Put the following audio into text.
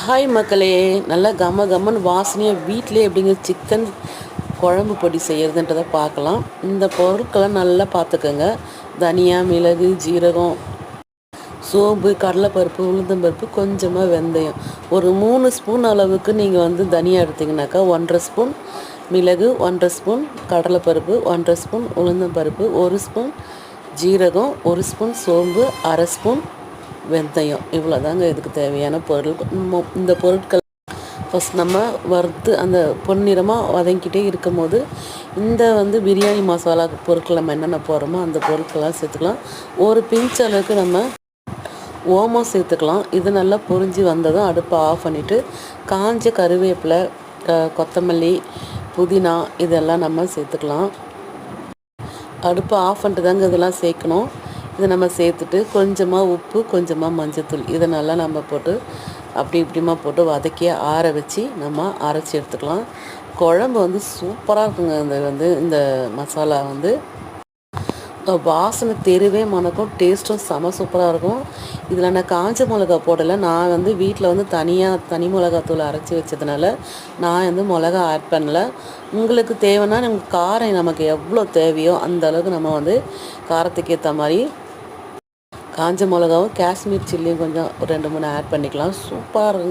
Hi மக்களே, நல்லா கம்ம கம்மன்னு வாசனையாக வீட்டிலே எப்படிங்க சிக்கன் குழம்பு பொடி செய்கிறதுன்றதை பார்க்கலாம். இந்த பொருட்களை நல்லா பார்த்துக்கோங்க. தனியா, மிளகு, ஜீரகம், சோம்பு, கடலைப்பருப்பு, உளுந்தம்பருப்பு, கொஞ்சமாக வெந்தயம். ஒரு 3 ஸ்பூன் அளவுக்கு நீங்கள் தனியா எடுத்திங்கனாக்கா 1.5 ஸ்பூன் மிளகு, 1.5 ஸ்பூன் கடலைப்பருப்பு, 1.5 ஸ்பூன் உளுந்தம்பருப்பு, 1 ஸ்பூன் ஜீரகம், 1 ஸ்பூன் சோம்பு, 1/2 ஸ்பூன் வெந்தயம். இவ்வளோ தாங்க இதுக்கு தேவையான பொருள். இந்த பொருட்கள் ஃபஸ்ட் நம்ம வறுத்து அந்த பொன்னிறமாக வதங்கிட்டே இருக்கும் போது இந்த பிரியாணி மசாலா பொருட்கள் நம்ம என்னென்ன போடுறோமோ அந்த பொருட்கள்லாம் சேர்த்துக்கலாம். ஒரு பிஞ்ச் அளவுக்கு நம்ம ஓமம் சேர்த்துக்கலாம். இது நல்லா பொரிஞ்சு வந்ததும் அடுப்பை ஆஃப் பண்ணிவிட்டு காஞ்ச கருவேப்பிலை, கொத்தமல்லி, புதினா இதெல்லாம் நம்ம சேர்த்துக்கலாம். அடுப்பை ஆஃப் பண்ணிட்டு தாங்க இதெல்லாம் சேர்க்கணும். இதை நம்ம சேர்த்துட்டு கொஞ்சமாக உப்பு, கொஞ்சமாக மஞ்சத்தூள் இதை நல்லா நம்ம போட்டு அப்படி இப்படிமா போட்டு வதக்கி ஆற வச்சு நம்ம அரைச்சி எடுத்துக்கலாம். குழம்பு சூப்பராக இருக்குங்க. இந்த மசாலா வாசனை தெருவே மணக்கும், டேஸ்ட்டும் செம சூப்பராக இருக்கும். இதில் நான் காஞ்ச மிளகா போடலை. நான் வீட்டில் தனியாக தனி மிளகாத்தூள் அரைச்சி வச்சதுனால நான் மிளகா ஆட் பண்ணலை. உங்களுக்கு தேவைன்னா நமக்கு காரம் நமக்கு எவ்வளோ தேவையோ அந்த அளவுக்கு நம்ம காரத்துக்கு ஏற்ற மாதிரி காஞ்ச மிளகாவும் காஷ்மீர் சில்லியும் கொஞ்சம் 2, 3 ஆட் பண்ணிக்கலாம். சூப்பராக இருக்கும்.